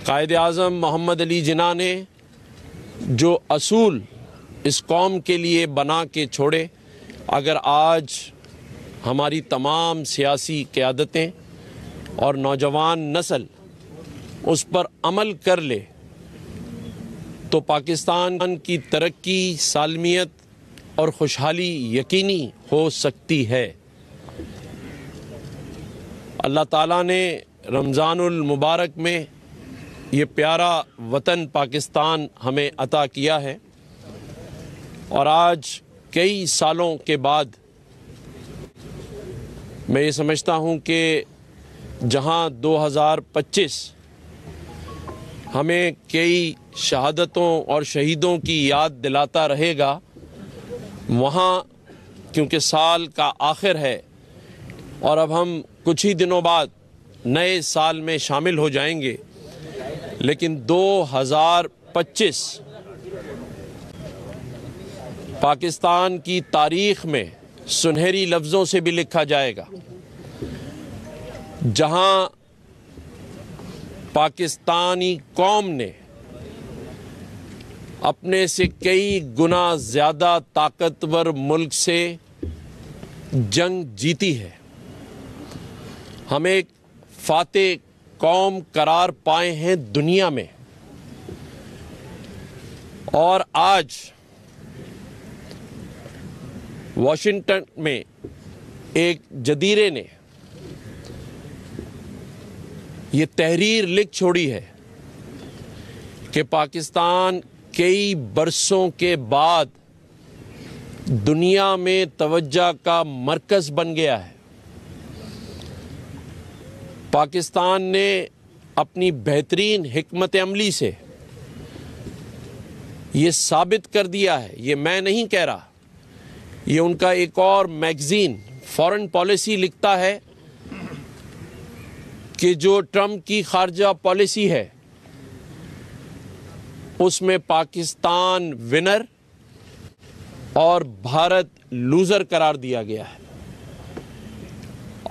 कायद-ए-आज़म मोहम्मद अली जिन्ना ने जो असूल इस कौम के लिए बना के छोड़े, अगर आज हमारी तमाम सियासी क़यादतें और नौजवान नस्ल उस पर अमल कर ले तो पाकिस्तान की तरक्की, सालमियत और खुशहाली यकीनी हो सकती है। अल्लाह ताला ने रमज़ानुल मुबारक में ये प्यारा वतन पाकिस्तान हमें अता किया है और आज कई सालों के बाद मैं ये समझता हूँ कि जहाँ 2025 हमें कई शहादतों और शहीदों की याद दिलाता रहेगा, वहाँ क्योंकि साल का आखिर है और अब हम कुछ ही दिनों बाद नए साल में शामिल हो जाएंगे, लेकिन 2025 पाकिस्तान की तारीख़ में सुनहरी लफ्ज़ों से भी लिखा जाएगा, जहां पाकिस्तानी कौम ने अपने से कई गुना ज़्यादा ताकतवर मुल्क से जंग जीती है। हम एक फातेह कौम करार पाए हैं दुनिया में और आज वॉशिंगटन में एक जदीरे ने ये तहरीर लिख छोड़ी है कि पाकिस्तान कई बरसों के बाद दुनिया में तवज्जो का मरकज़ बन गया है। पाकिस्तान ने अपनी बेहतरीन हिकमत अमली से ये साबित कर दिया है, ये मैं नहीं कह रहा, ये उनका एक और मैगज़ीन फॉरेन पॉलिसी लिखता है कि जो ट्रंप की खारजा पॉलिसी है उसमें पाकिस्तान विनर और भारत लूज़र करार दिया गया है।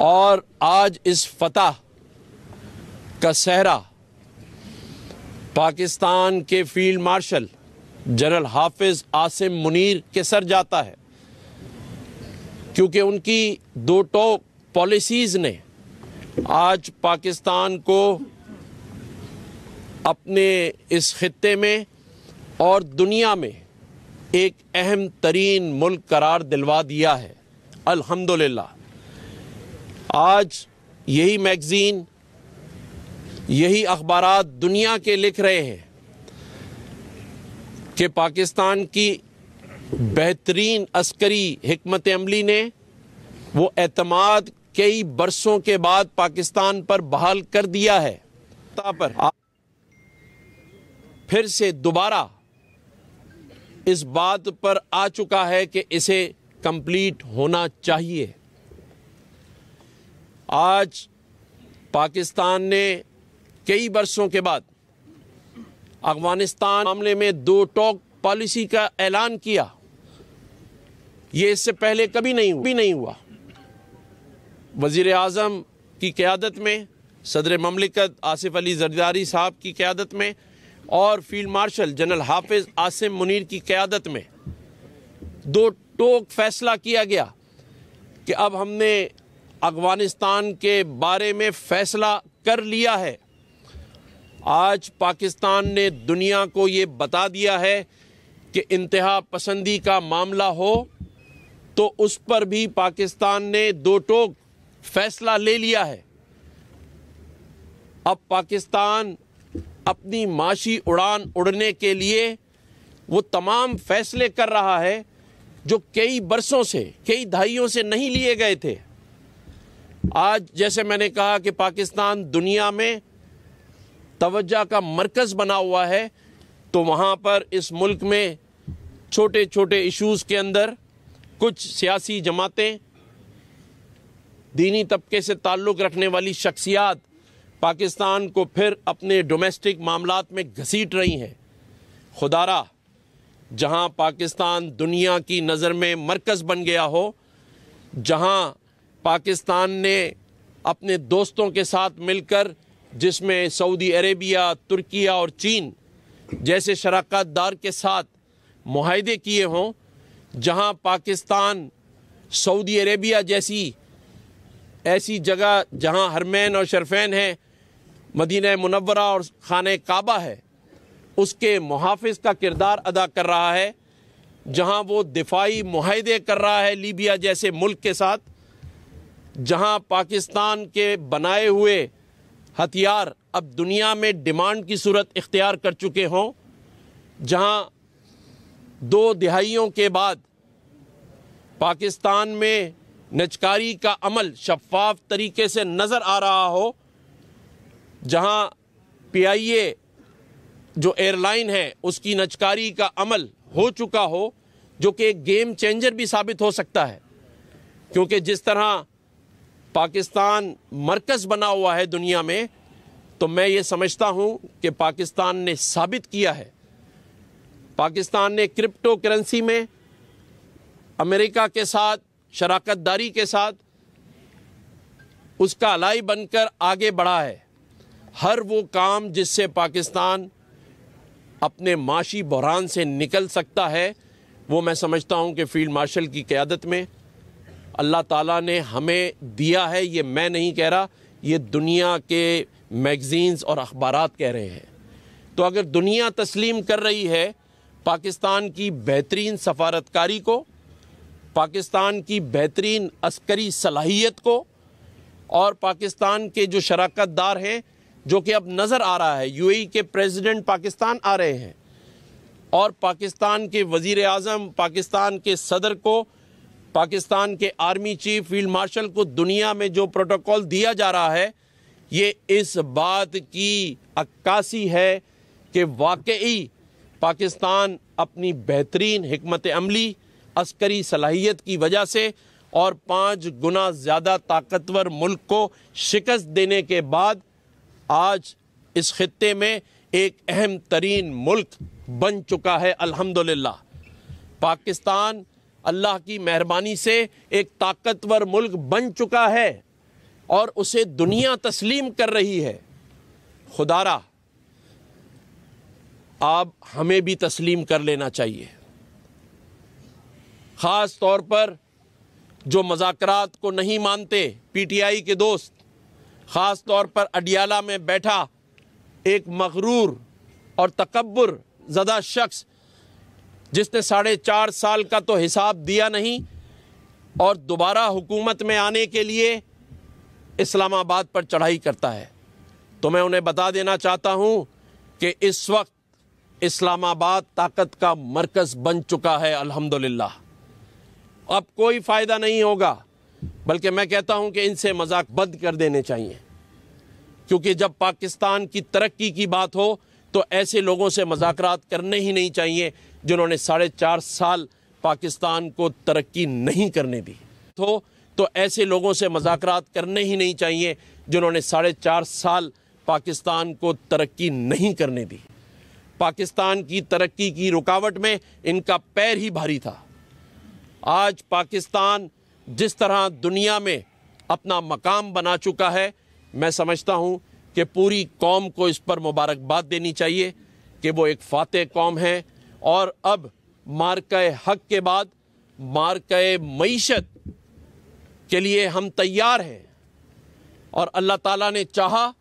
और आज इस फतह का सहरा पाकिस्तान के फील्ड मार्शल जनरल हाफिज आसिम मुनीर के सर जाता है, क्योंकि उनकी दो टोक पॉलिसीज़ ने आज पाकिस्तान को अपने इस खित्ते में और दुनिया में एक अहम तरीन मुल्क करार दिलवा दिया है। अल्हम्दुलिल्लाह आज यही मैगज़ीन, यही अखबारात दुनिया के लिख रहे हैं कि पाकिस्तान की बेहतरीन अस्करी हिकमत अमली ने वो एतमाद कई बरसों के बाद पाकिस्तान पर बहाल कर दिया है। पर फिर से दोबारा इस बात पर आ चुका है कि इसे कंप्लीट होना चाहिए। आज पाकिस्तान ने कई बरसों के बाद अफगानिस्तान मामले में दो टोक पॉलिसी का ऐलान किया। ये इससे पहले कभी नहीं हुआ। वज़ीर आज़म की क़यादत में, सदर ममलिकत आसिफ अली ज़रदारी साहब की क़यादत में और फील्ड मार्शल जनरल हाफिज आसिम मुनीर की क़यादत में दो टोक फैसला किया गया कि अब हमने अफगानिस्तान के बारे में फ़ैसला कर लिया है। आज पाकिस्तान ने दुनिया को ये बता दिया है कि इंतहा पसंदी का मामला हो तो उस पर भी पाकिस्तान ने दो टोक फैसला ले लिया है। अब पाकिस्तान अपनी माशी उड़ान उड़ने के लिए वो तमाम फैसले कर रहा है जो कई बरसों से, कई दहाइयों से नहीं लिए गए थे। आज जैसे मैंने कहा कि पाकिस्तान दुनिया में तवज्जो का मरकज़ बना हुआ है, तो वहाँ पर इस मुल्क में छोटे छोटे इशूज़ के अंदर कुछ सियासी जमातें, दीनी तबके से ताल्लुक़ रखने वाली शख्सियात पाकिस्तान को फिर अपने डोमेस्टिक मामलात में घसीट रही हैं। खुदारा जहां पाकिस्तान दुनिया की नज़र में मरकज़ बन गया हो, जहां पाकिस्तान ने अपने दोस्तों के साथ मिलकर जिसमें सऊदी अरेबिया, तुर्किया और चीन जैसे शराकतदार के साथ मुआहदे किए हों, जहां पाकिस्तान सऊदी अरेबिया जैसी ऐसी जगह जहां हरमैन और शरफैन है, मदीना मुनव्वरा और खाने काबा है, उसके मुहाफिज का किरदार अदा कर रहा है, जहां वो दिफाई मुआहदे कर रहा है लीबिया जैसे मुल्क के साथ, जहां पाकिस्तान के बनाए हुए हथियार अब दुनिया में डिमांड की सूरत इख्तियार कर चुके हों, जहां 2 दिहाइयों के बाद पाकिस्तान में नजकारी का अमल शफाफ तरीके से नज़र आ रहा हो, जहां PIA जो एयरलाइन है उसकी नजकारी का अमल हो चुका हो, जो कि एक गेम चेंजर भी साबित हो सकता है, क्योंकि जिस तरह पाकिस्तान मरकज़ बना हुआ है दुनिया में, तो मैं ये समझता हूँ कि पाकिस्तान ने साबित किया है। पाकिस्तान ने क्रिप्टो करेंसी में अमेरिका के साथ शराकतदारी के साथ उसका अलाई बनकर आगे बढ़ा है। हर वो काम जिससे पाकिस्तान अपने माशी बहरान से निकल सकता है, वो मैं समझता हूँ कि फील्ड मार्शल की क़यादत में अल्लाह ताला ने हमें दिया है। ये मैं नहीं कह रहा, ये दुनिया के मैगज़ीन्स और अखबारात कह रहे हैं। तो अगर दुनिया तस्लीम कर रही है पाकिस्तान की बेहतरीन सफारतकारी को, पाकिस्तान की बेहतरीन अस्करी सलाहियत को, और पाकिस्तान के जो शराकतदार हैं, जो कि अब नज़र आ रहा है, UAE के प्रेसिडेंट पाकिस्तान आ रहे हैं, और पाकिस्तान के वज़ीर आज़म, पाकिस्तान के सदर को, पाकिस्तान के आर्मी चीफ, फील्ड मार्शल को दुनिया में जो प्रोटोकॉल दिया जा रहा है, ये इस बात की अक्कासी है कि वाकई पाकिस्तान अपनी बेहतरीन हिकमत अमली, अस्करी सलाहियत की वजह से और 5 गुना ज़्यादा ताकतवर मुल्क को शिकस्त देने के बाद आज इस खित्ते में एक अहम तरीन मुल्क बन चुका है। अल्हम्दुलिल्लाह, पाकिस्तान अल्लाह की मेहरबानी से एक ताकतवर मुल्क बन चुका है और उसे दुनिया तस्लीम कर रही है। खुदारा, अब हमें भी तस्लीम कर लेना चाहिए। ख़ास तौर पर जो मज़ाकरात को नहीं मानते, PTI के दोस्त, ख़ास तौर पर अडियाला में बैठा एक मगरूर और तकब्बुर ज़दा शख्स, जिसने 4.5 साल का तो हिसाब दिया नहीं और दोबारा हुकूमत में आने के लिए इस्लामाबाद पर चढ़ाई करता है, तो मैं उन्हें बता देना चाहता हूँ कि इस वक्त इस्लामाबाद ताकत का मरकज़ बन चुका है। अल्हम्दुलिल्लाह, अब कोई फ़ायदा नहीं होगा, बल्कि मैं कहता हूँ कि इनसे मजाक बंद कर देने चाहिए, क्योंकि जब पाकिस्तान की तरक्की की बात हो तो ऐसे लोगों से मज़ाकरात करने ही नहीं चाहिए जिन्होंने 4.5 साल पाकिस्तान को तरक्की नहीं करने दी। तो ऐसे लोगों से मज़ाकरात करने ही नहीं चाहिए जिन्होंने 4.5 साल पाकिस्तान को तरक्की नहीं करने दी। पाकिस्तान की तरक्की की रुकावट में इनका पैर ही भारी था। आज पाकिस्तान जिस तरह दुनिया में अपना मकाम बना चुका है, मैं समझता हूँ कि पूरी कौम को इस पर मुबारकबाद देनी चाहिए कि वो एक फातेह कौम है और अब मार्के हक के बाद मार्के मईशत के लिए हम तैयार हैं। और अल्लाह ताला ने चाहा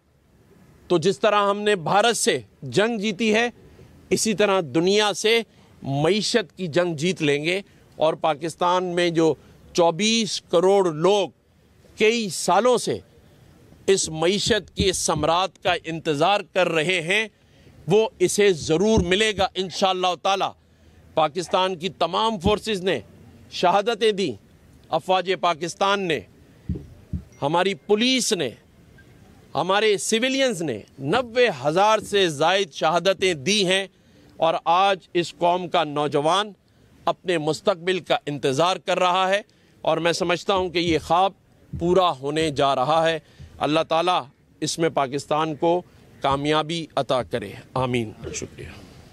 तो जिस तरह हमने भारत से जंग जीती है, इसी तरह दुनिया से मईशत की जंग जीत लेंगे। और पाकिस्तान में जो 24 करोड़ लोग कई सालों से इस मईशत की सम्राट का इंतज़ार कर रहे हैं, वो इसे ज़रूर मिलेगा इंशाअल्लाह ताला। पाकिस्तान की तमाम फोर्सेस ने शहादतें दी, अफवाज पाकिस्तान ने, हमारी पुलिस ने, हमारे सिविलियंस ने 90,000 से ज़ायद शहादतें दी हैं। और आज इस कौम का नौजवान अपने मुस्तकबिल का इंतज़ार कर रहा है और मैं समझता हूँ कि ये ख्वाब पूरा होने जा रहा है। अल्लाह ताला इसमें पाकिस्तान को कामयाबी अता करे। आमीन। शुक्रिया।